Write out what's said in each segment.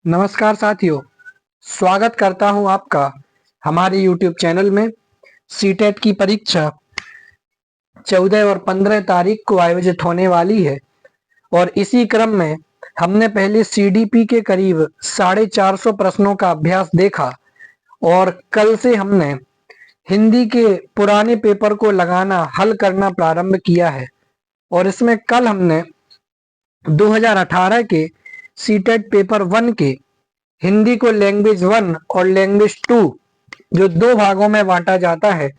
नमस्कार साथियों, स्वागत करता हूं आपका हमारे YouTube चैनल में। सीटेट की परीक्षा 14 और 15 तारीख को आयोजित होने वाली है और इसी क्रम में हमने पहले CDP के करीब 450 प्रश्नों का अभ्यास देखा और कल से हमने हिंदी के पुराने पेपर को लगाना हल करना प्रारंभ किया है। और इसमें कल हमने 2018 के सीटेट पेपर 1 के हिंदी को लैंग्वेज 1 और लैंग्वेज 2 जो दो भागों में बांटा जाता है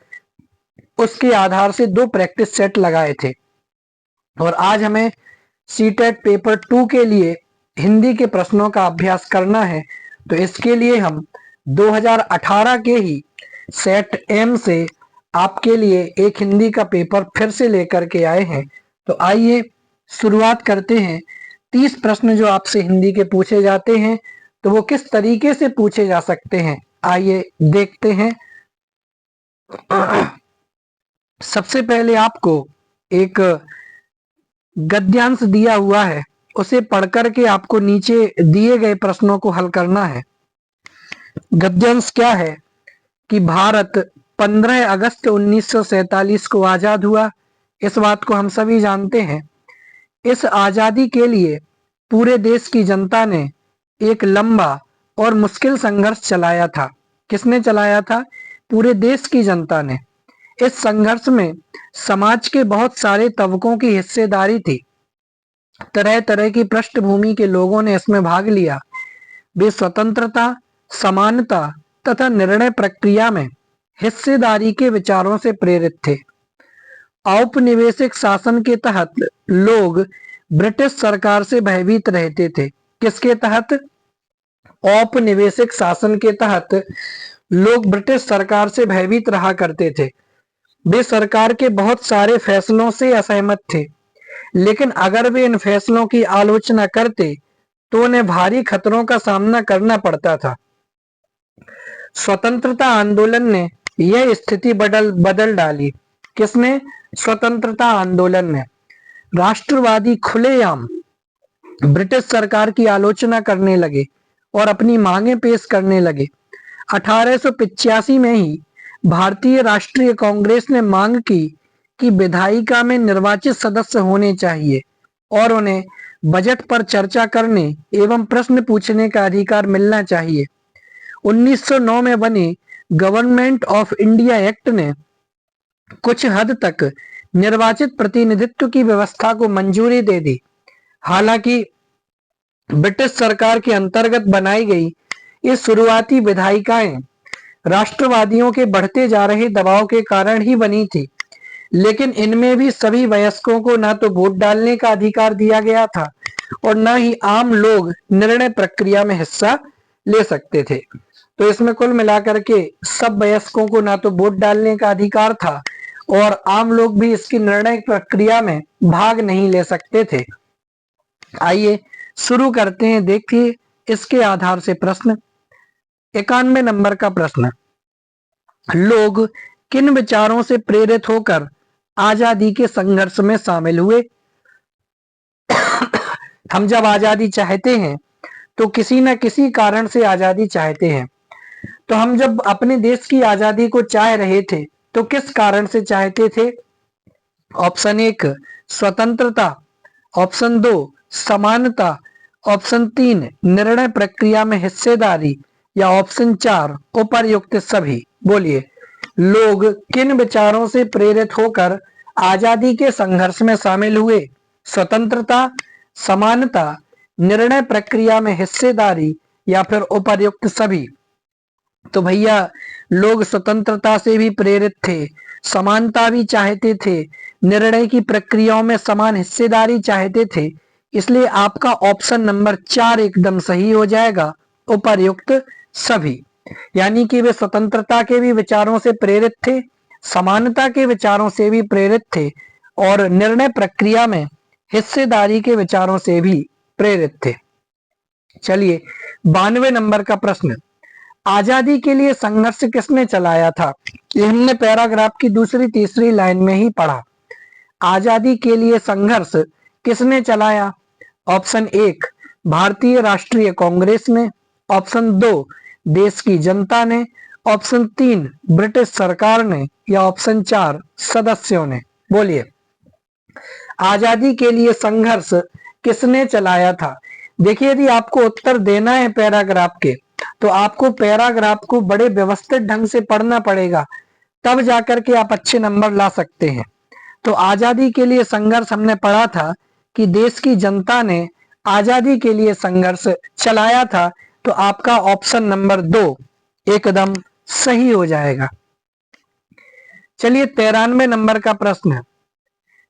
उसके आधार से दो प्रैक्टिस सेट लगाए थे। और आज हमें सीटेट पेपर 2 के लिए हिंदी के प्रश्नों का अभ्यास करना है। तो इसके लिए हम 2018 के ही सेट एम से आपके लिए एक हिंदी का पेपर फिर से लेकर के आए हैं। तो आइए शुरुआत करते हैं। 30 प्रश्न जो आपसे हिंदी के पूछे जाते हैं तो वो किस तरीके से पूछे जा सकते हैं, आइए देखते हैं। सबसे पहले आपको एक गद्यांश दिया हुआ है, उसे पढ़कर के आपको नीचे दिए गए प्रश्नों को हल करना है। गद्यांश क्या है कि भारत 15 अगस्त 1947 को आजाद हुआ। इस बात को हम सभी जानते हैं। इस आजादी के लिए पूरे देश की जनता ने एक लंबा और मुश्किल संघर्ष चलाया था। किसने चलाया था? पूरे देश की जनता ने। इस संघर्ष में समाज के बहुत सारे तबकों की हिस्सेदारी थी। तरह तरह की पृष्ठभूमि के लोगों ने इसमें भाग लिया। वे स्वतंत्रता, समानता तथा निर्णय प्रक्रिया में हिस्सेदारी के विचारों से प्रेरित थे। औपनिवेशिक शासन के तहत लोग ब्रिटिश सरकार से भयभीत रहते थे। किसके तहत? औपनिवेशिक शासन के तहत लोग ब्रिटिश सरकार से भयभीत रहा करते थे। वे सरकार के बहुत सारे फैसलों से असहमत थे, लेकिन अगर वे इन फैसलों की आलोचना करते तो उन्हें भारी खतरों का सामना करना पड़ता था। स्वतंत्रता आंदोलन ने यह स्थिति बदल डाली। किसने? स्वतंत्रता आंदोलन ने। राष्ट्रवादी खुलेआम ब्रिटिश सरकार की आलोचना करने लगे और अपनी मांगें पेश करने लगे। 1885 में ही भारतीय राष्ट्रीय कांग्रेस ने मांग की कि विधायिका में निर्वाचित सदस्य होने चाहिए और उन्हें बजट पर चर्चा करने एवं प्रश्न पूछने का अधिकार मिलना चाहिए। 1909 में बने गवर्नमेंट ऑफ इंडिया एक्ट ने कुछ हद तक निर्वाचित प्रतिनिधित्व की व्यवस्था को मंजूरी दे दी। हालांकि ब्रिटिश सरकार के अंतर्गत बनाई गई ये शुरुआती विधायिकाएं राष्ट्रवादियों के बढ़ते जा रहे दबाव के कारण ही बनी थी, लेकिन इनमें भी सभी वयस्कों को न तो वोट डालने का अधिकार दिया गया था और न ही आम लोग निर्णय प्रक्रिया में हिस्सा ले सकते थे। तो इसमें कुल मिलाकर के सब वयस्कों को न तो वोट डालने का अधिकार था और आम लोग भी इसकी निर्णय प्रक्रिया में भाग नहीं ले सकते थे। आइए शुरू करते हैं। देखिए इसके आधार से प्रश्न। 91 नंबर का प्रश्न, लोग किन विचारों से प्रेरित होकर आजादी के संघर्ष में शामिल हुए? हम जब आजादी चाहते हैं तो किसी न किसी कारण से आजादी चाहते हैं। तो हम जब अपने देश की आजादी को चाह रहे थे तो किस कारण से चाहते थे? ऑप्शन 1 स्वतंत्रता, ऑप्शन 2 समानता, ऑप्शन 3 निर्णय प्रक्रिया में हिस्सेदारी या ऑप्शन 4 उपर्युक्त सभी। बोलिए, लोग किन विचारों से प्रेरित होकर आजादी के संघर्ष में शामिल हुए? स्वतंत्रता, समानता, निर्णय प्रक्रिया में हिस्सेदारी या फिर उपर्युक्त सभी। तो भैया लोग स्वतंत्रता से भी प्रेरित थे, समानता भी चाहते थे, निर्णय की प्रक्रियाओं में समान हिस्सेदारी चाहते थे। इसलिए आपका ऑप्शन नंबर 4 एकदम सही हो जाएगा, उपर्युक्त सभी। यानी कि वे स्वतंत्रता के भी विचारों से प्रेरित थे, समानता के विचारों से भी प्रेरित थे और निर्णय प्रक्रिया में हिस्सेदारी के विचारों से भी प्रेरित थे। चलिए 92 नंबर का प्रश्न, आजादी के लिए संघर्ष किसने चलाया था? ये हमने पैराग्राफ की दूसरी तीसरी लाइन में ही पढ़ा। आजादी के लिए संघर्ष किसने चलाया? ऑप्शन 1 भारतीय राष्ट्रीय कांग्रेस ने, ऑप्शन 2 देश की जनता ने, ऑप्शन 3 ब्रिटिश सरकार ने, या ऑप्शन 4 सदस्यों ने। बोलिए, आजादी के लिए संघर्ष किसने चलाया था? देखिए, यदि आपको उत्तर देना है पैराग्राफ के, तो आपको पैराग्राफ को बड़े व्यवस्थित ढंग से पढ़ना पड़ेगा, तब जाकर के आप अच्छे नंबर ला सकते हैं। तो आजादी के लिए संघर्ष हमने पढ़ा था कि देश की जनता ने आजादी के लिए संघर्ष चलाया था, तो आपका ऑप्शन नंबर 2 एकदम सही हो जाएगा। चलिए 93 नंबर का प्रश्न है,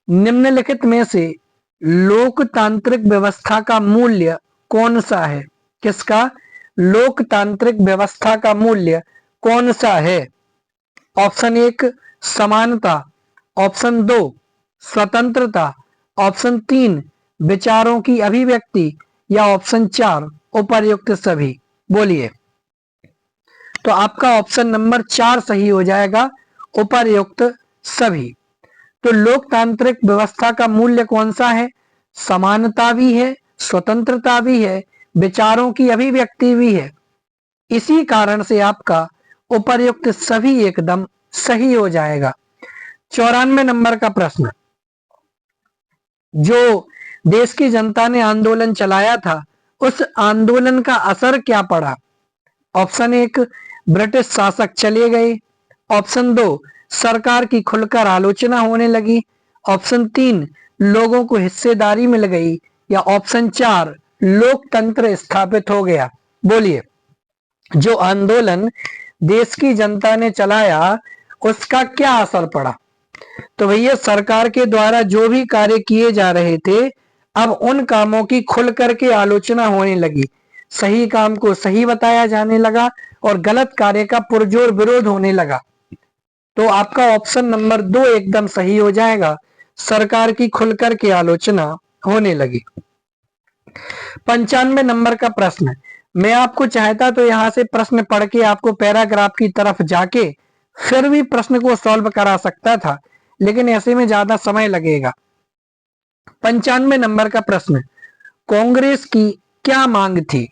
निम्नलिखित में से लोकतांत्रिक व्यवस्था का मूल्य कौन सा है? किसका? लोकतांत्रिक व्यवस्था का मूल्य कौन सा है? ऑप्शन 1 समानता, ऑप्शन 2 स्वतंत्रता, ऑप्शन 3 विचारों की अभिव्यक्ति, या ऑप्शन 4 उपर्युक्त सभी। बोलिए, तो आपका ऑप्शन नंबर 4 सही हो जाएगा, उपर्युक्त सभी। तो लोकतांत्रिक व्यवस्था का मूल्य कौन सा है? समानता भी है, स्वतंत्रता भी है, विचारों की अभिव्यक्ति भी है। इसी कारण से आपका उपर्युक्त सभी एकदम सही हो जाएगा। 94 नंबर का प्रश्न, जो देश की जनता ने आंदोलन चलाया था, उस आंदोलन का असर क्या पड़ा? ऑप्शन 1 ब्रिटिश शासक चले गए, ऑप्शन 2 सरकार की खुलकर आलोचना होने लगी, ऑप्शन 3 लोगों को हिस्सेदारी मिल गई, या ऑप्शन 4 लोकतंत्र स्थापित हो गया। बोलिए, जो आंदोलन देश की जनता ने चलाया उसका क्या असर पड़ा? तो भैया, सरकार के द्वारा जो भी कार्य किए जा रहे थे, अब उन कामों की खुल करके आलोचना होने लगी, सही काम को सही बताया जाने लगा और गलत कार्य का पुरजोर विरोध होने लगा। तो आपका ऑप्शन नंबर 2 एकदम सही हो जाएगा, सरकार की खुलकर के आलोचना होने लगी। 95 नंबर का प्रश्न, मैं आपको चाहता तो यहां से प्रश्न पढ़ के आपको पैराग्राफ की तरफ जाके फिर भी प्रश्न को सॉल्व करा सकता था, लेकिन ऐसे में ज्यादा समय लगेगा। 95 नंबर का प्रश्न, कांग्रेस की क्या मांग थी?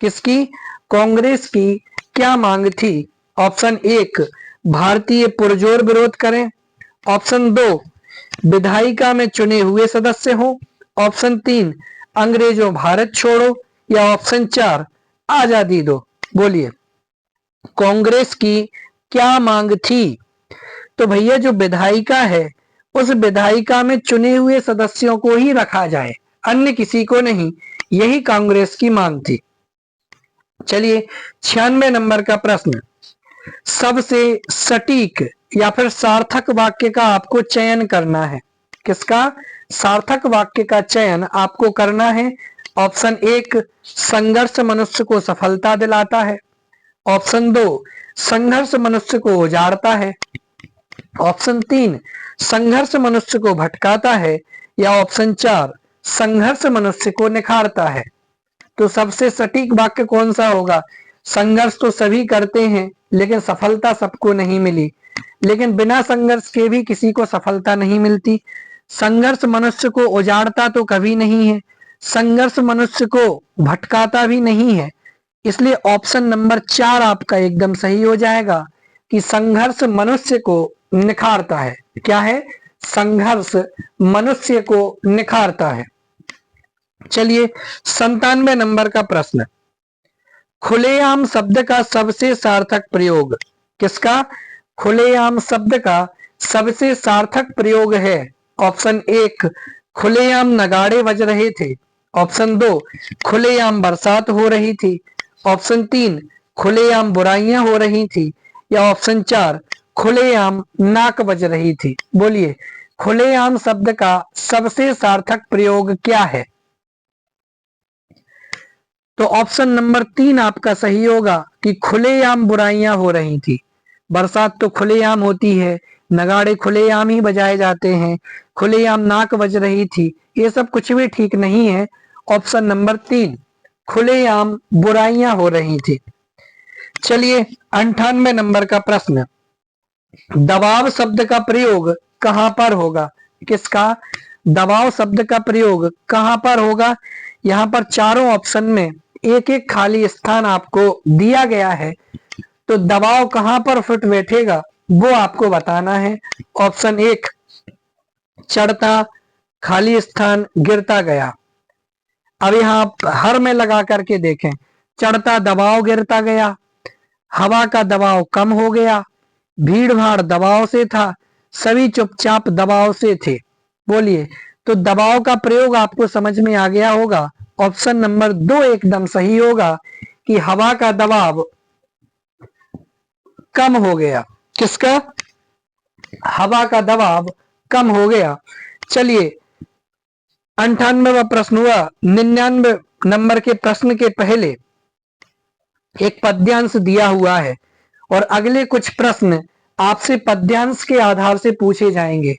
किसकी? कांग्रेस की क्या मांग थी? ऑप्शन 1 भारतीय पुरजोर विरोध करें, ऑप्शन 2 विधायिका में चुने हुए सदस्य हो, ऑप्शन 3 अंग्रेजों भारत छोड़ो, या ऑप्शन 4 आजादी दो। बोलिए, कांग्रेस की क्या मांग थी? तो भैया, जो विधायिका है उस विधायिका में चुने हुए सदस्यों को ही रखा जाए, अन्य किसी को नहीं, यही कांग्रेस की मांग थी। चलिए 96 नंबर का प्रश्न, सबसे सटीक या फिर सार्थक वाक्य का आपको चयन करना है। किसका? सार्थक वाक्य का चयन आपको करना है। ऑप्शन 1 संघर्ष मनुष्य को सफलता दिलाता है, ऑप्शन 2 संघर्ष मनुष्य को उजाड़ता है, ऑप्शन 3 संघर्ष मनुष्य को भटकाता है, या ऑप्शन 4 संघर्ष मनुष्य को निखारता है। तो सबसे सटीक वाक्य कौन सा होगा? संघर्ष तो सभी करते हैं, लेकिन सफलता सबको नहीं मिली, लेकिन बिना संघर्ष के भी किसी को सफलता नहीं मिलती। संघर्ष मनुष्य को उजाड़ता तो कभी नहीं है, संघर्ष मनुष्य को भटकाता भी नहीं है, इसलिए ऑप्शन नंबर 4 आपका एकदम सही हो जाएगा कि संघर्ष मनुष्य को निखारता है। क्या है? संघर्ष मनुष्य को निखारता है। चलिए 97 नंबर का प्रश्न, खुलेआम शब्द का सबसे सार्थक प्रयोग। किसका? खुलेआम शब्द का सबसे सार्थक प्रयोग है। ऑप्शन 1 खुलेआम नगाड़े बज रहे थे, ऑप्शन 2 खुलेआम बरसात हो रही थी, ऑप्शन 3 खुलेआम बुराइयां हो रही थी, या ऑप्शन 4 खुलेआम नाक बज रही थी। बोलिए, खुलेआम शब्द का सबसे सार्थक प्रयोग क्या है? तो ऑप्शन नंबर 3 आपका सही होगा कि खुलेआम बुराइयां हो रही थी। बरसात तो खुलेआम होती है, नगाड़े खुलेआम ही बजाए जाते हैं, खुलेआम नाक बज रही थी, ये सब कुछ भी ठीक नहीं है। ऑप्शन नंबर 3 खुलेआम बुराइयां हो रही थी। चलिए 98 नंबर का प्रश्न, दबाव शब्द का प्रयोग कहां पर होगा? किसका? दबाव शब्द का प्रयोग कहां पर होगा? यहां पर चारों ऑप्शन में एक एक खाली स्थान आपको दिया गया है, तो दबाव कहां पर फिट बैठेगा वो आपको बताना है। ऑप्शन 1 चढ़ता, खाली स्थान, गिरता गया। अब यहां आप हर में लगा करके देखें, चढ़ता दबाव गिरता गया, हवा का दबाव कम हो गया, भीड़ भाड़ दबाव से था, सभी चुपचाप दबाव से थे। बोलिए, तो दबाव का प्रयोग आपको समझ में आ गया होगा। ऑप्शन नंबर 2 एकदम सही होगा कि हवा का दबाव कम हो गया। किसका? हवा का दबाव कम हो गया। चलिए 98वां प्रश्न हुआ। 99 नंबर के प्रश्न के पहले एक पद्यांश दिया हुआ है और अगले कुछ प्रश्न आपसे पद्यांश के आधार से पूछे जाएंगे।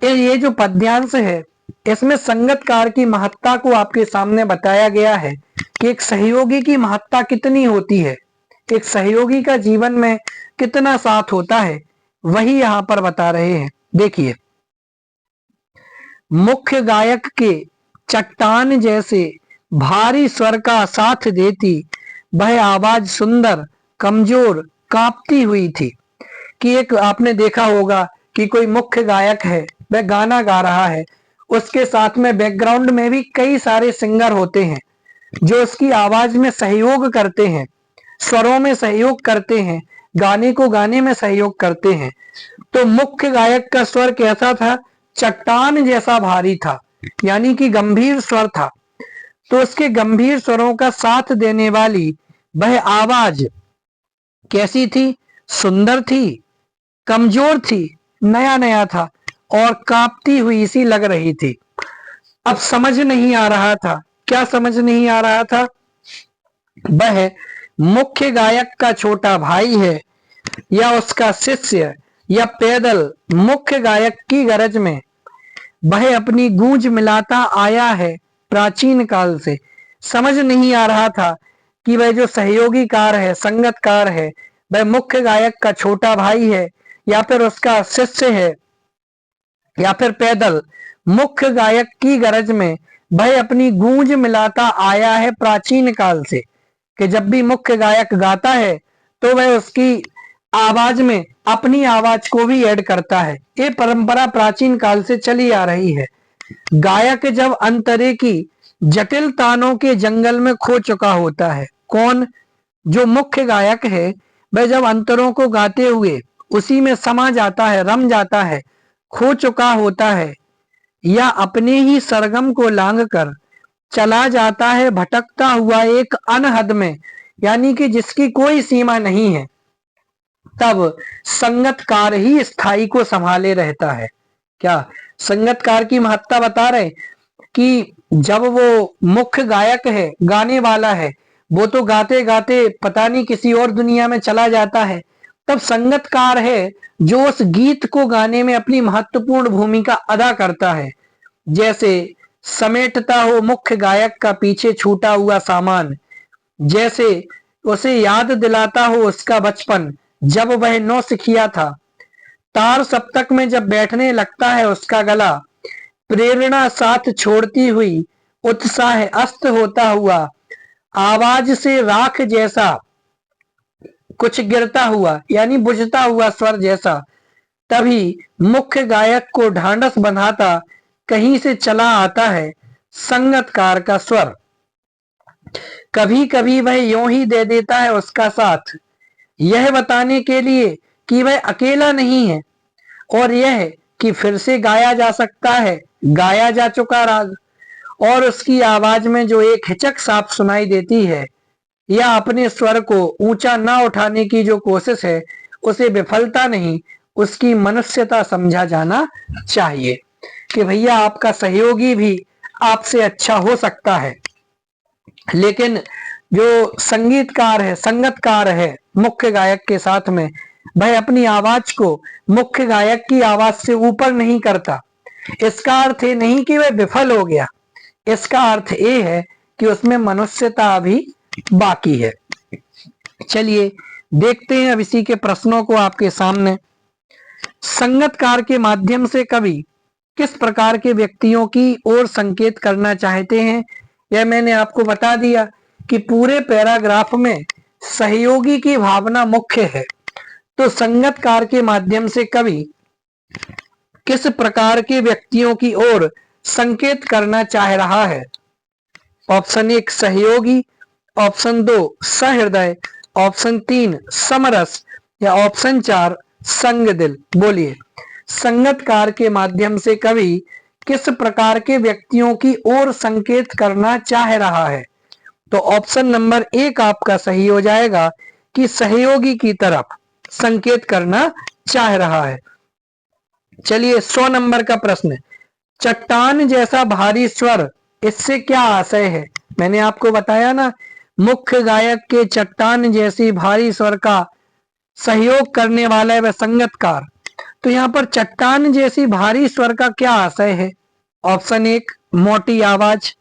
ये जो पद्यांश है इसमें संगतकार की महत्ता को आपके सामने बताया गया है कि एक सहयोगी की महत्ता कितनी होती है, एक सहयोगी का जीवन में कितना साथ होता है, वही यहां पर बता रहे हैं। देखिए, मुख्य गायक के चट्टान जैसे भारी स्वर का साथ देती वह आवाज सुंदर कमजोर कांपती हुई थी। कि एक आपने देखा होगा कि कोई मुख्य गायक है, वह गाना गा रहा है, उसके साथ में बैकग्राउंड में भी कई सारे सिंगर होते हैं जो उसकी आवाज में सहयोग करते हैं, स्वरों में सहयोग करते हैं, गाने को गाने में सहयोग करते हैं। तो मुख्य गायक का स्वर कैसा था? चट्टान जैसा भारी था, यानी कि गंभीर स्वर था। तो उसके गंभीर स्वरों का साथ देने वाली वह आवाज कैसी थी? सुंदर थी, कमजोर थी, नया नया था और कांपती हुई सी लग रही थी। अब समझ नहीं आ रहा था, क्या समझ नहीं आ रहा था? वह मुख्य गायक का छोटा भाई है या उसका शिष्य या पैदल मुख्य गायक की गरज में वह अपनी गूंज मिलाता आया है प्राचीन काल से। समझ नहीं आ रहा था कि वह जो सहयोगी कार है, संगतकार है, वह मुख्य गायक का छोटा भाई है या फिर उसका शिष्य है या फिर पैदल मुख्य गायक की गरज में वह अपनी गूंज मिलाता आया है प्राचीन काल से। कि जब भी मुख्य गायक गाता है तो वह उसकी आवाज में अपनी आवाज को भी ऐड करता है। ये परंपरा प्राचीन काल से चली आ रही है। गायक जब अंतरे की जटिल तानों के जंगल में खो चुका होता है, कौन? जो मुख्य गायक है वह जब अंतरों को गाते हुए उसी में समा जाता है, रम जाता है, खो चुका होता है या अपने ही सरगम को लांग कर चला जाता है भटकता हुआ एक अनहद में, यानी कि जिसकी कोई सीमा नहीं है, तब संगतकार ही स्थाई को संभाले रहता है। क्या संगतकार की महत्ता बता रहे कि जब वो मुख्य गायक है, गाने वाला है, वो तो गाते गाते पता नहीं किसी और दुनिया में चला जाता है, तब संगतकार है जो उस गीत को गाने में अपनी महत्वपूर्ण भूमिका अदा करता है। जैसे समेटता हो मुख्य गायक का पीछे छूटा हुआ सामान, जैसे उसे याद दिलाता हो उसका बचपन जब वह नौसिखिया था, तार सप्तक में जब बैठने लगता है उसका गला, प्रेरणा साथ छोड़ती हुई उत्साह अस्त होता हुआ, आवाज से राख जैसा कुछ गिरता हुआ यानी बुझता हुआ स्वर जैसा, तभी मुख्य गायक को ढांढस बंधाता कहीं से चला आता है संगतकार का स्वर। कभी कभी वह यूं ही दे देता है उसका साथ, यह बताने के लिए कि वह अकेला नहीं है और यह कि फिर से गाया जा सकता है गाया जा चुका राग। और उसकी आवाज में जो एक हिचक साफ सुनाई देती है या अपने स्वर को ऊंचा ना उठाने की जो कोशिश है, उसे विफलता नहीं, उसकी मनुष्यता समझा जाना चाहिए। कि भैया आपका सहयोगी भी आपसे अच्छा हो सकता है, लेकिन जो संगीतकार है, संगतकार है मुख्य गायक के साथ में, वह अपनी आवाज को मुख्य गायक की आवाज से ऊपर नहीं करता। इसका अर्थ ये नहीं कि वह विफल हो गया, इसका अर्थ ये है कि उसमें मनुष्यता अभी बाकी है। चलिए देखते हैं अब इसी के प्रश्नों को आपके सामने। संगतकार के माध्यम से कवि किस प्रकार के व्यक्तियों की ओर संकेत करना चाहते हैं, यह मैंने आपको बता दिया कि पूरे पैराग्राफ में सहयोगी की भावना मुख्य है। तो संगतकार के माध्यम से कवि किस प्रकार के व्यक्तियों की ओर संकेत करना चाह रहा है? ऑप्शन 1 सहयोगी, ऑप्शन 2 सहृदय, ऑप्शन 3 समरस या ऑप्शन 4 संग दिल। बोलिए, संगतकार के माध्यम से कवि किस प्रकार के व्यक्तियों की ओर संकेत करना चाह रहा है? तो ऑप्शन नंबर 1 आपका सही हो जाएगा कि सहयोगी की तरफ संकेत करना चाह रहा है। चलिए 100 नंबर का प्रश्न, चट्टान जैसा भारी स्वर, इससे क्या आशय है? मैंने आपको बताया ना, मुख्य गायक के चट्टान जैसी भारी स्वर का सहयोग करने वाला है वह संगतकार। तो यहाँ पर चट्टान जैसी भारी स्वर का क्या आशय है? ऑप्शन 1 मोटी आवाज,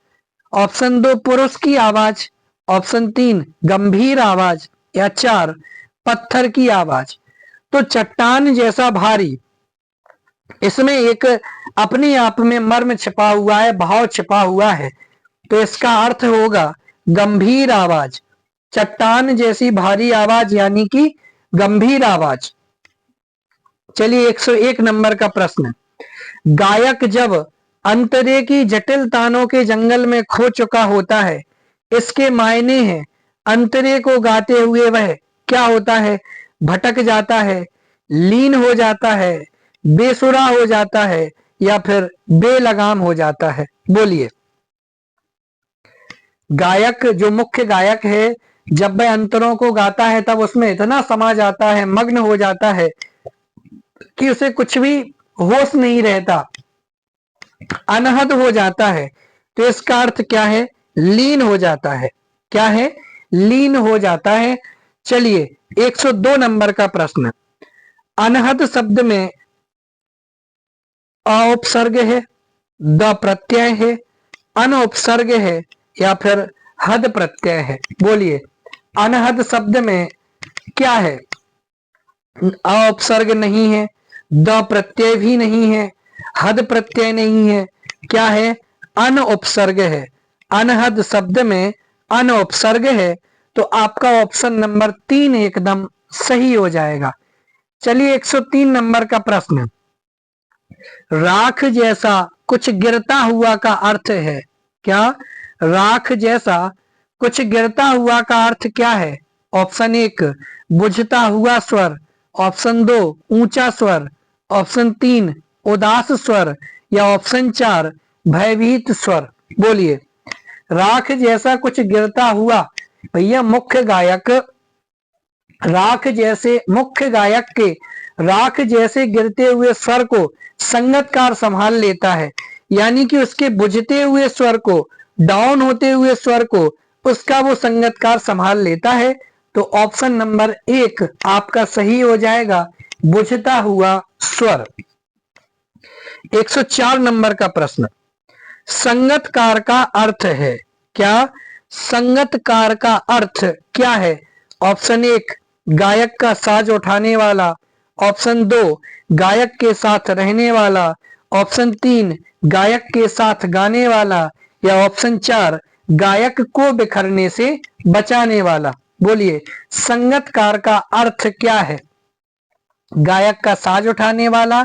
ऑप्शन 2 पुरुष की आवाज, ऑप्शन 3 गंभीर आवाज या 4 पत्थर की आवाज। तो चट्टान जैसा भारी, इसमें एक अपने आप में मर्म छिपा हुआ है, भाव छिपा हुआ है। तो इसका अर्थ होगा गंभीर आवाज, चट्टान जैसी भारी आवाज यानी कि गंभीर आवाज। चलिए 101 नंबर का प्रश्न, गायक जब अंतरे की जटिल तानों के जंगल में खो चुका होता है, इसके मायने हैं अंतरे को गाते हुए वह क्या होता है? भटक जाता है, लीन हो जाता है, बेसुरा हो जाता है या फिर बेलगाम हो जाता है। बोलिए, गायक जो मुख्य गायक है जब वह अंतरों को गाता है तब उसमें इतना समा जाता है, मग्न हो जाता है कि उसे कुछ भी होश नहीं रहता, अनहद हो जाता है। तो इसका अर्थ क्या है? लीन हो जाता है। क्या है? लीन हो जाता है। चलिए 102 नंबर का प्रश्न, अनहद शब्द में अउपसर्ग है, द प्रत्यय है, अनउपसर्ग है या फिर हद प्रत्यय है? बोलिए, अनहद शब्द में क्या है? अउपसर्ग नहीं है, द प्रत्यय भी नहीं है, हद प्रत्यय नहीं है, क्या है? अनउपसर्ग है। अनहद शब्द में अनउपसर्ग है। तो आपका ऑप्शन नंबर 3 एकदम सही हो जाएगा। चलिए 103 नंबर का प्रश्न, राख जैसा कुछ गिरता हुआ का अर्थ है क्या? राख जैसा कुछ गिरता हुआ का अर्थ क्या है? ऑप्शन 1 बुझता हुआ स्वर, ऑप्शन 2 ऊंचा स्वर, ऑप्शन 3 उदास स्वर या ऑप्शन 4 भयभीत स्वर। बोलिए, राख जैसा कुछ गिरता हुआ, भैया मुख्य गायक मुख्य गायक के राख जैसे गिरते हुए स्वर को संगतकार संभाल लेता है, यानी कि उसके बुझते हुए स्वर को, डाउन होते हुए स्वर को उसका वो संगतकार संभाल लेता है। तो ऑप्शन नंबर 1 आपका सही हो जाएगा, बुझता हुआ स्वर। 104 नंबर का प्रश्न, संगतकार का अर्थ है क्या? संगतकार का अर्थ क्या है? ऑप्शन 1 गायक का साज उठाने वाला, ऑप्शन 2 गायक के साथ रहने वाला, ऑप्शन 3 गायक के साथ गाने वाला या ऑप्शन 4 गायक को बिखरने से बचाने वाला। बोलिए, संगतकार का अर्थ क्या है? गायक का साज उठाने वाला,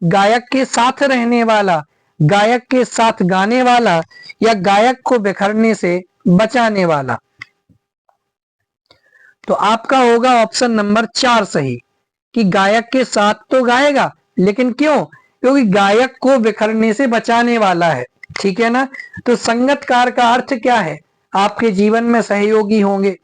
गायक के साथ रहने वाला, गायक के साथ गाने वाला या गायक को बिखरने से बचाने वाला। तो आपका होगा ऑप्शन नंबर 4 सही, कि गायक के साथ तो गाएगा, लेकिन क्यों? क्योंकि गायक को बिखरने से बचाने वाला है। ठीक है ना? तो संगतकार का अर्थ क्या है? आपके जीवन में सहयोगी होंगे,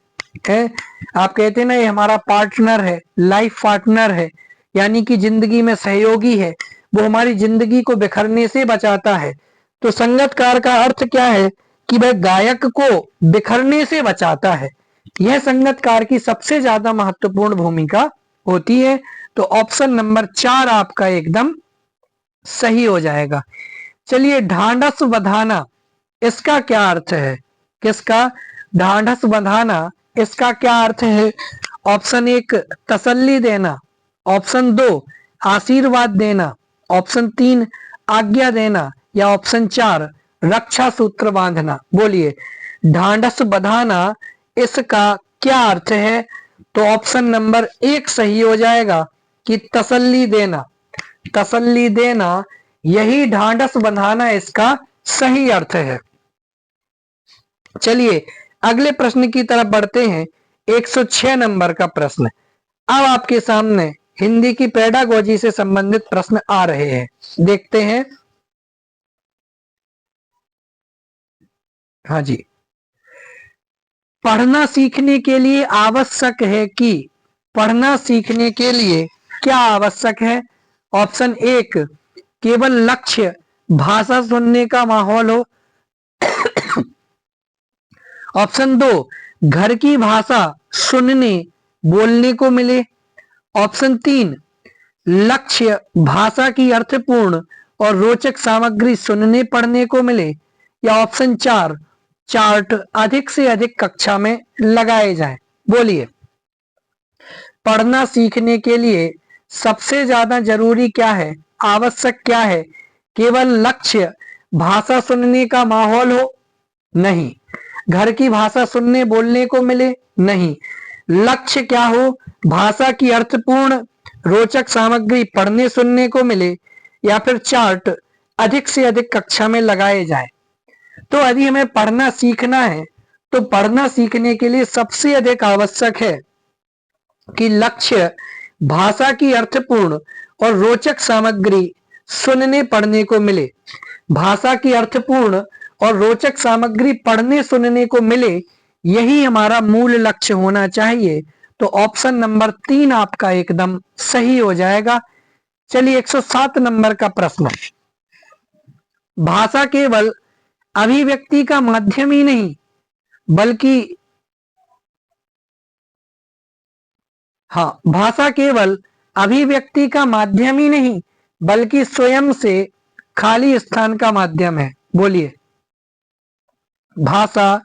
है, आप कहते हैं ना ये हमारा पार्टनर है, लाइफ पार्टनर है, यानी कि जिंदगी में सहयोगी है, वो हमारी जिंदगी को बिखरने से बचाता है। तो संगतकार का अर्थ क्या है? कि वह गायक को बिखरने से बचाता है। यह संगतकार की सबसे ज्यादा महत्वपूर्ण भूमिका होती है। तो ऑप्शन नंबर 4 आपका एकदम सही हो जाएगा। चलिए, ढांढस बंधाना, इसका क्या अर्थ है? किसका? ढांढस बंधाना, इसका क्या अर्थ है? ऑप्शन 1 तसल्ली देना, ऑप्शन 2 आशीर्वाद देना, ऑप्शन 3 आज्ञा देना या ऑप्शन 4 रक्षा सूत्र बांधना। बोलिए, ढांढस बंधाना इसका क्या अर्थ है? तो ऑप्शन नंबर 1 सही हो जाएगा कि तसल्ली देना। तसल्ली देना, यही ढांढस बंधाना इसका सही अर्थ है। चलिए अगले प्रश्न की तरफ बढ़ते हैं। 106 नंबर का प्रश्न। अब आपके सामने हिंदी की पेडागोजी से संबंधित प्रश्न आ रहे हैं, देखते हैं। हाँ जी, पढ़ना सीखने के लिए आवश्यक है कि, पढ़ना सीखने के लिए क्या आवश्यक है? ऑप्शन 1 केवल लक्ष्य भाषा सुनने का माहौल हो। ऑप्शन 2 घर की भाषा सुनने बोलने को मिले। ऑप्शन 3 लक्ष्य भाषा की अर्थपूर्ण और रोचक सामग्री सुनने पढ़ने को मिले। या ऑप्शन 4 चार्ट अधिक से अधिक कक्षा में लगाए जाएं। बोलिए, पढ़ना सीखने के लिए सबसे ज्यादा जरूरी क्या है, आवश्यक क्या है? केवल लक्ष्य भाषा सुनने का माहौल हो? नहीं। घर की भाषा सुनने बोलने को मिले? नहीं। लक्ष्य क्या हो? भाषा की अर्थपूर्ण रोचक सामग्री पढ़ने सुनने को मिले। या फिर चार्ट अधिक से अधिक कक्षा में लगाए जाए। तो यदि हमें पढ़ना सीखना है तो पढ़ना सीखने के लिए सबसे अधिक आवश्यक है कि लक्ष्य भाषा की अर्थपूर्ण और रोचक सामग्री सुनने पढ़ने को मिले। भाषा की अर्थपूर्ण और रोचक सामग्री पढ़ने सुनने को मिले, यही हमारा मूल लक्ष्य होना चाहिए। तो ऑप्शन नंबर 3 आपका एकदम सही हो जाएगा। चलिए 107 नंबर का प्रश्न। भाषा केवल अभिव्यक्ति का माध्यम ही नहीं बल्कि, हाँ, भाषा केवल अभिव्यक्ति का माध्यम ही नहीं बल्कि स्वयं से खाली स्थान का माध्यम है। बोलिए, भाषा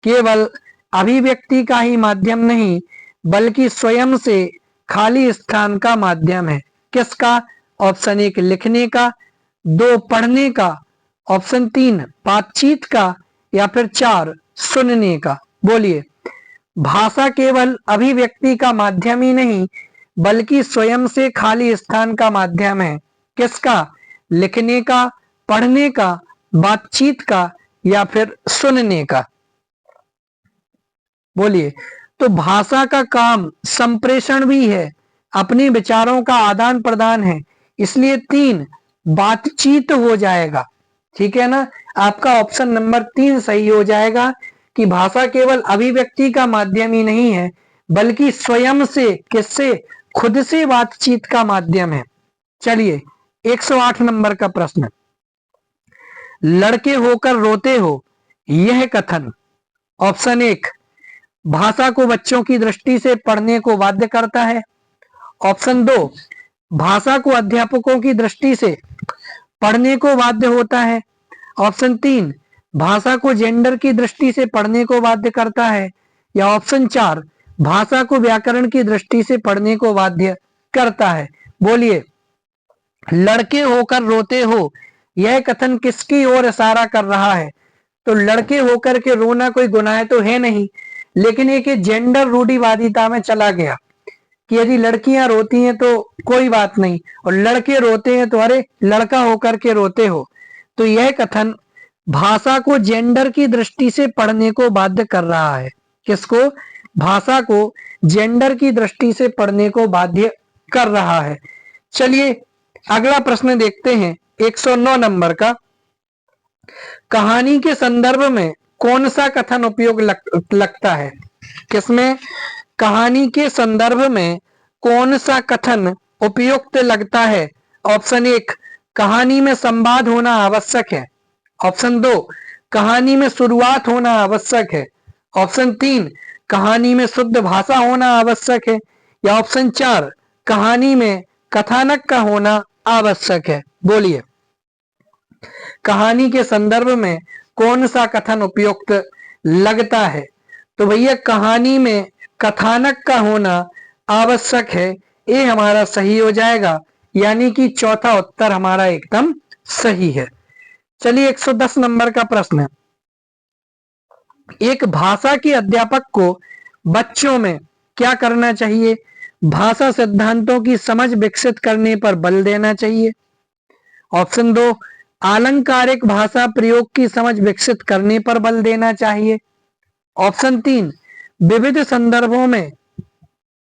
केवल अभिव्यक्ति का ही माध्यम नहीं बल्कि स्वयं से खाली स्थान का माध्यम है। किसका? ऑप्शन 1 लिखने का, 2 पढ़ने का, ऑप्शन 3 बातचीत का, या फिर 4 सुनने का। बोलिए, भाषा केवल अभिव्यक्ति का माध्यम ही नहीं बल्कि स्वयं से खाली स्थान का माध्यम है। किसका? लिखने का, पढ़ने का, बातचीत का, या फिर सुनने का। बोलिए, तो भाषा का काम संप्रेषण भी है, अपने विचारों का आदान प्रदान है, इसलिए 3 बातचीत हो जाएगा। ठीक है ना? आपका ऑप्शन नंबर 3 सही हो जाएगा कि भाषा केवल अभिव्यक्ति का माध्यम ही नहीं है बल्कि स्वयं से, किससे? खुद से बातचीत का माध्यम है। चलिए 108 नंबर का प्रश्न। लड़के होकर रोते हो, यह कथन। ऑप्शन 1 भाषा को बच्चों की दृष्टि से पढ़ने को बाध्य करता है। ऑप्शन 2 भाषा को अध्यापकों की दृष्टि से पढ़ने को बाध्य होता है। ऑप्शन 3 भाषा को जेंडर की दृष्टि से पढ़ने को बाध्य करता है। या ऑप्शन 4 भाषा को व्याकरण की दृष्टि से पढ़ने को बाध्य करता है। बोलिए, लड़के होकर रोते हो, यह कथन किसकी ओर इशारा कर रहा है? तो लड़के होकर के रोना कोई गुनाह तो है नहीं, लेकिन एक जेंडर रूढ़िवादिता में चला गया कि यदि लड़कियां रोती हैं तो कोई बात नहीं और लड़के रोते हैं तो अरे लड़का होकर के रोते हो। तो यह कथन भाषा को जेंडर की दृष्टि से पढ़ने को बाध्य कर रहा है। किसको? भाषा को जेंडर की दृष्टि से पढ़ने को बाध्य कर रहा है। चलिए अगला प्रश्न देखते हैं 109 नंबर का। कहानी के संदर्भ में कौन सा कथन उपयोग लगता है? किसमें? कहानी के संदर्भ में कौन सा कथन उपयुक्त लगता है? ऑप्शन 1 कहानी में संवाद होना आवश्यक है। ऑप्शन 2 कहानी में शुरुआत होना आवश्यक है। ऑप्शन 3 कहानी में शुद्ध भाषा होना आवश्यक है। या ऑप्शन 4 कहानी में कथानक का होना आवश्यक है। बोलिए, कहानी के संदर्भ में कौन सा कथन उपयुक्त लगता है? तो भैया कहानी में कथानक का होना आवश्यक है, ये हमारा सही हो जाएगा, यानी कि चौथा उत्तर हमारा एकदम सही है। चलिए 110 नंबर का प्रश्न है, एक भाषा के अध्यापक को बच्चों में क्या करना चाहिए? भाषा सिद्धांतों की समझ विकसित करने पर बल देना चाहिए। ऑप्शन 2, आलंकारिक भाषा प्रयोग की समझ विकसित करने पर बल देना चाहिए। ऑप्शन 3, विविध संदर्भों में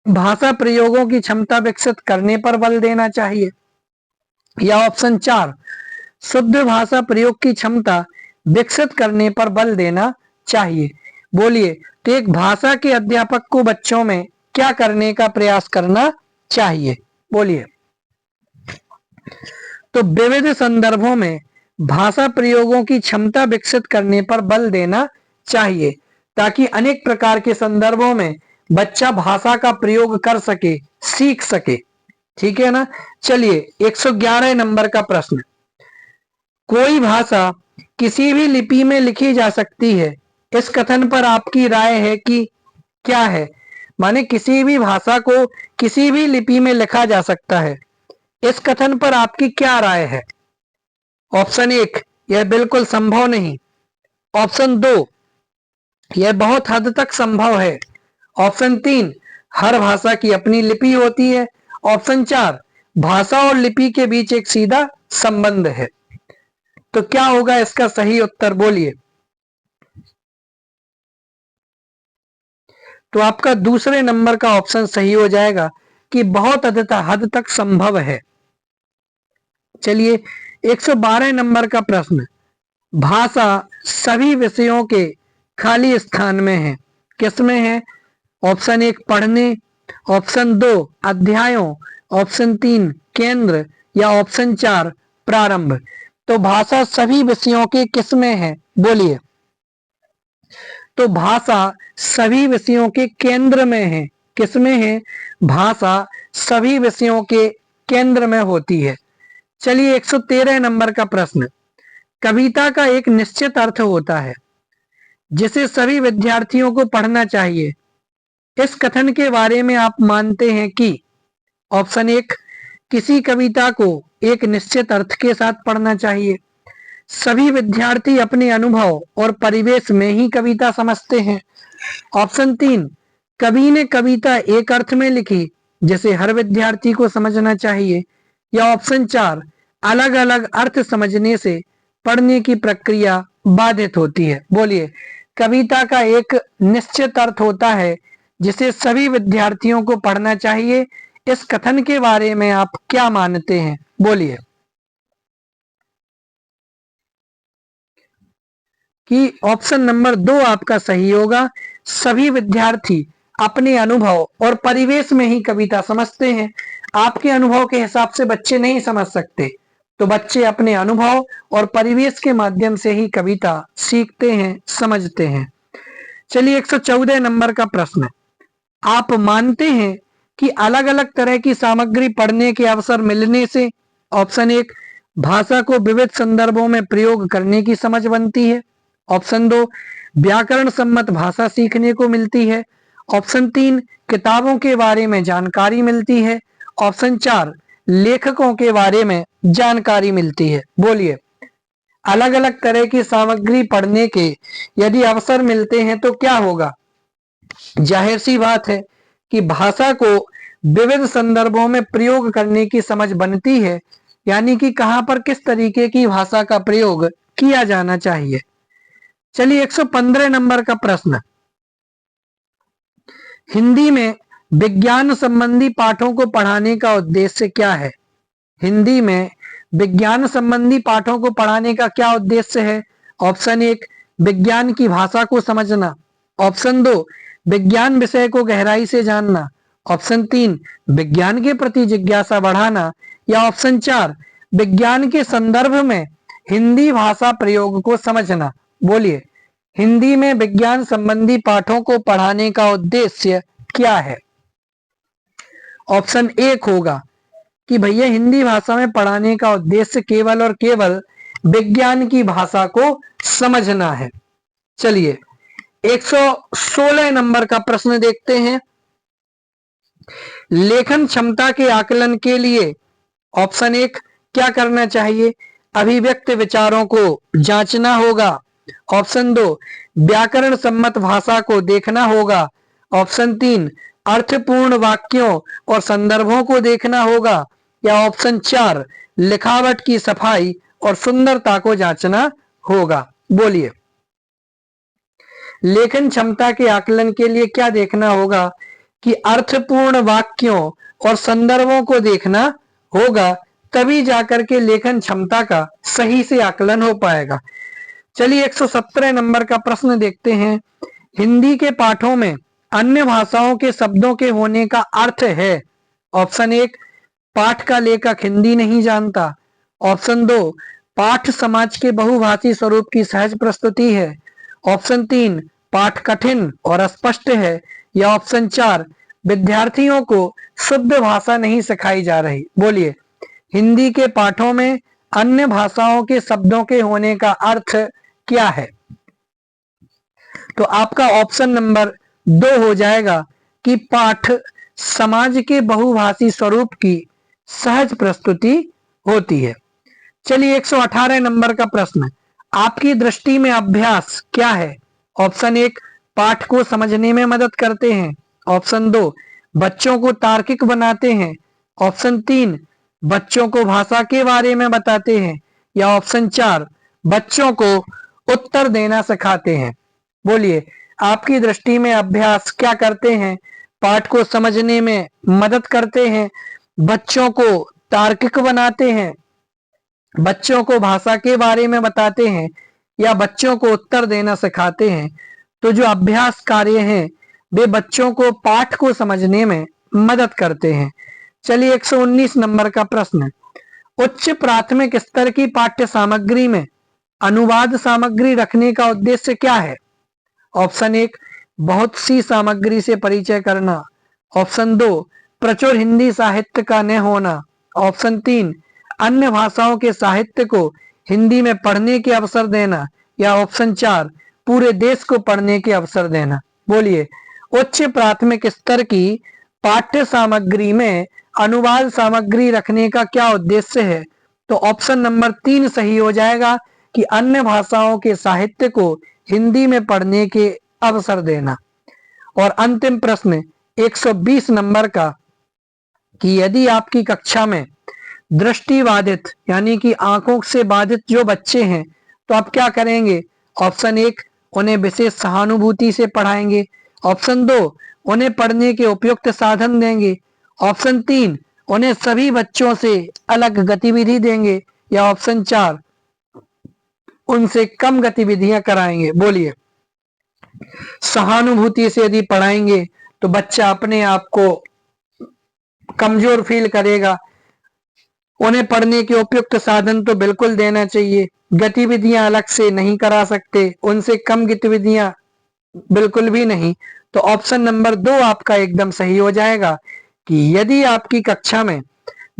भाषा प्रयोगों की क्षमता विकसित करने पर बल देना चाहिए। या ऑप्शन 4, शुद्ध भाषा प्रयोग की क्षमता विकसित करने पर बल देना चाहिए। बोलिए, तो एक भाषा के अध्यापक को बच्चों में क्या करने का प्रयास करना चाहिए? बोलिए। तो विविध संदर्भों में भाषा प्रयोगों की क्षमता विकसित करने पर बल देना चाहिए, ताकि अनेक प्रकार के संदर्भों में बच्चा भाषा का प्रयोग कर सके, सीख सके। ठीक है ना। चलिए 111 नंबर का प्रश्न, कोई भाषा किसी भी लिपि में लिखी जा सकती है, इस कथन पर आपकी राय है कि क्या है? माने किसी भी भाषा को किसी भी लिपि में लिखा जा सकता है, इस कथन पर आपकी क्या राय है? ऑप्शन 1, यह बिल्कुल संभव नहीं। ऑप्शन 2, यह बहुत हद तक संभव है। ऑप्शन 3, हर भाषा की अपनी लिपि होती है। ऑप्शन 4, भाषा और लिपि के बीच एक सीधा संबंध है। तो क्या होगा इसका सही उत्तर? बोलिए। तो आपका दूसरे नंबर का ऑप्शन सही हो जाएगा कि बहुत हद तक संभव है। चलिए 112 नंबर का प्रश्न, भाषा सभी विषयों के खाली स्थान में है, किसमें है? ऑप्शन 1, पढ़ने। ऑप्शन 2, अध्यायों। ऑप्शन 3, केंद्र। या ऑप्शन 4, प्रारंभ। तो भाषा सभी विषयों के किसमें है? बोलिए। तो भाषा सभी विषयों के केंद्र में है। किसमें है? भाषा सभी विषयों के केंद्र में होती है। चलिए 113 नंबर का प्रश्न, कविता का एक निश्चित अर्थ होता है जिसे सभी विद्यार्थियों को पढ़ना चाहिए, इस कथन के बारे में आप मानते हैं कि? ऑप्शन 1, किसी कविता को एक निश्चित अर्थ के साथ पढ़ना चाहिए, सभी विद्यार्थी अपने अनुभव और परिवेश में ही कविता समझते हैं। ऑप्शन 3, कवि ने कविता एक अर्थ में लिखी जिसे हर विद्यार्थी को समझना चाहिए। या ऑप्शन 4, अलग अलग अर्थ समझने से पढ़ने की प्रक्रिया बाधित होती है। बोलिए, कविता का एक निश्चित अर्थ होता है जिसे सभी विद्यार्थियों को पढ़ना चाहिए, इस कथन के बारे में आप क्या मानते हैं? बोलिए। कि ऑप्शन नंबर 2 आपका सही होगा, सभी विद्यार्थी अपने अनुभव और परिवेश में ही कविता समझते हैं। आपके अनुभव के हिसाब से बच्चे नहीं समझ सकते, तो बच्चे अपने अनुभव और परिवेश के माध्यम से ही कविता सीखते हैं, समझते हैं। चलिए 114 नंबर का प्रश्न, आप मानते हैं कि अलग अलग तरह की सामग्री पढ़ने के अवसर मिलने से? ऑप्शन 1, भाषा को विविध संदर्भों में प्रयोग करने की समझ बनती है। ऑप्शन 2, व्याकरण सम्मत भाषा सीखने को मिलती है। ऑप्शन 3, किताबों के बारे में जानकारी मिलती है। ऑप्शन 4, लेखकों के बारे में जानकारी मिलती है। बोलिए, अलग अलग तरह की सामग्री पढ़ने के यदि अवसर मिलते हैं तो क्या होगा? जाहिर सी बात है कि भाषा को विविध संदर्भों में प्रयोग करने की समझ बनती है, यानी कि कहां पर किस तरीके की भाषा का प्रयोग किया जाना चाहिए। चलिए 115 नंबर का प्रश्न, हिंदी में विज्ञान संबंधी पाठों को पढ़ाने का उद्देश्य क्या है? हिंदी में विज्ञान संबंधी पाठों को पढ़ाने का क्या उद्देश्य है? ऑप्शन 1, विज्ञान की भाषा को समझना। ऑप्शन 2, विज्ञान विषय को गहराई से जानना। ऑप्शन 3, विज्ञान के प्रति जिज्ञासा बढ़ाना। या ऑप्शन 4, विज्ञान के संदर्भ में हिंदी भाषा प्रयोग को समझना। बोलिए, हिंदी में विज्ञान संबंधी पाठों को पढ़ाने का उद्देश्य क्या है? ऑप्शन 1 होगा कि भैया हिंदी भाषा में पढ़ाने का उद्देश्य केवल और केवल विज्ञान की भाषा को समझना है। चलिए 116 नंबर का प्रश्न देखते हैं, लेखन क्षमता के आकलन के लिए ऑप्शन 1 क्या करना चाहिए? अभिव्यक्त विचारों को जांचना होगा। ऑप्शन 2, व्याकरण सम्मत भाषा को देखना होगा। ऑप्शन 3, अर्थपूर्ण वाक्यों और संदर्भों को देखना होगा। या ऑप्शन 4, लिखावट की सफाई और सुंदरता को जांचना होगा। बोलिए, लेखन क्षमता के आकलन के लिए क्या देखना होगा? कि अर्थपूर्ण वाक्यों और संदर्भों को देखना होगा, तभी जाकर के लेखन क्षमता का सही से आकलन हो पाएगा। चलिए 117 नंबर का प्रश्न देखते हैं। हिंदी के पाठों में अन्य भाषाओं के शब्दों के होने का अर्थ है। ऑप्शन 1, पाठ का लेखक हिंदी नहीं जानता। ऑप्शन 2, पाठ समाज के बहुभाषी स्वरूप की सहज प्रस्तुति है। ऑप्शन 3, पाठ कठिन और अस्पष्ट है। या ऑप्शन 4, विद्यार्थियों को शुद्ध भाषा नहीं सिखाई जा रही। बोलिए, हिंदी के पाठों में अन्य भाषाओं के शब्दों के होने का अर्थ क्या है? तो आपका ऑप्शन नंबर 2 हो जाएगा कि पाठ समाज के बहुभाषी स्वरूप की सहज प्रस्तुति होती है। चलिए 118 नंबर का प्रश्न, आपकी दृष्टि में अभ्यास क्या है? ऑप्शन 1, पाठ को समझने में मदद करते हैं। ऑप्शन 2, बच्चों को तार्किक बनाते हैं। ऑप्शन 3, बच्चों को भाषा के बारे में बताते हैं। या ऑप्शन 4, बच्चों को उत्तर देना सिखाते हैं। बोलिए, आपकी दृष्टि में अभ्यास क्या करते हैं? पाठ को समझने में मदद करते हैं, बच्चों को तार्किक बनाते हैं, बच्चों को भाषा के बारे में बताते हैं, या बच्चों को उत्तर देना सिखाते हैं। तो जो अभ्यास कार्य हैं वे बच्चों को पाठ को समझने में मदद करते हैं। चलिए 119 नंबर का प्रश्न, उच्च प्राथमिक स्तर की पाठ्य सामग्री में अनुवाद सामग्री रखने का उद्देश्य क्या है? ऑप्शन 1, बहुत सी सामग्री से परिचय करना। ऑप्शन 2, प्रचुर हिंदी साहित्य का न होना। ऑप्शन 3, अन्य भाषाओं के साहित्य को हिंदी में पढ़ने के अवसर देना। या ऑप्शन 4, पूरे देश को पढ़ने के अवसर देना। बोलिए, उच्च प्राथमिक स्तर की पाठ्य सामग्री में अनुवाद सामग्री रखने का क्या उद्देश्य है? तो ऑप्शन नंबर 3 सही हो जाएगा कि अन्य भाषाओं के साहित्य को हिंदी में पढ़ने के अवसर देना। और अंतिम प्रश्न 120 नंबर का, कि यदि आपकी कक्षा में दृष्टिबाधित यानी कि आंखों से बाधित जो बच्चे हैं तो आप क्या करेंगे? ऑप्शन 1, उन्हें विशेष सहानुभूति से पढ़ाएंगे। ऑप्शन 2, उन्हें पढ़ने के उपयुक्त साधन देंगे। ऑप्शन 3, उन्हें सभी बच्चों से अलग गतिविधि देंगे। या ऑप्शन 4, उनसे कम गतिविधियां कराएंगे। बोलिए, सहानुभूति से यदि पढ़ाएंगे तो बच्चा अपने आप को कमजोर फील करेगा। उन्हें पढ़ने के उपयुक्त साधन तो बिल्कुल देना चाहिए, गतिविधियां अलग से नहीं करा सकते, उनसे कम गतिविधियां बिल्कुल भी नहीं। तो ऑप्शन नंबर 2 आपका एकदम सही हो जाएगा कि यदि आपकी कक्षा में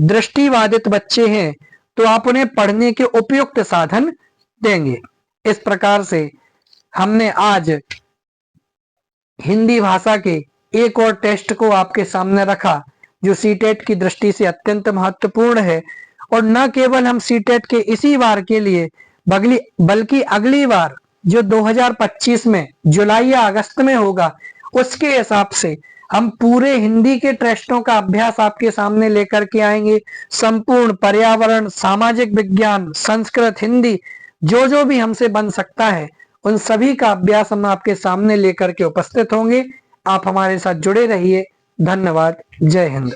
दृष्टिबाधित बच्चे हैं तो आप उन्हें पढ़ने के उपयुक्त साधन देंगे। इस प्रकार से हमने आज हिंदी भाषा के एक और टेस्ट को आपके सामने रखा जो सीटेट की दृष्टि से अत्यंत महत्वपूर्ण है। और न केवल हम सीटेट के इसी बार के लिए बल्कि अगली बार जो 2025 में जुलाई या अगस्त में होगा उसके हिसाब से हम पूरे हिंदी के टेस्टों का अभ्यास आपके सामने लेकर के आएंगे। संपूर्ण पर्यावरण, सामाजिक विज्ञान, संस्कृत, हिंदी जो भी हमसे बन सकता है उन सभी का अभ्यास हम आपके सामने लेकर के उपस्थित होंगे। आप हमारे साथ जुड़े रहिए। धन्यवाद। जय हिंद।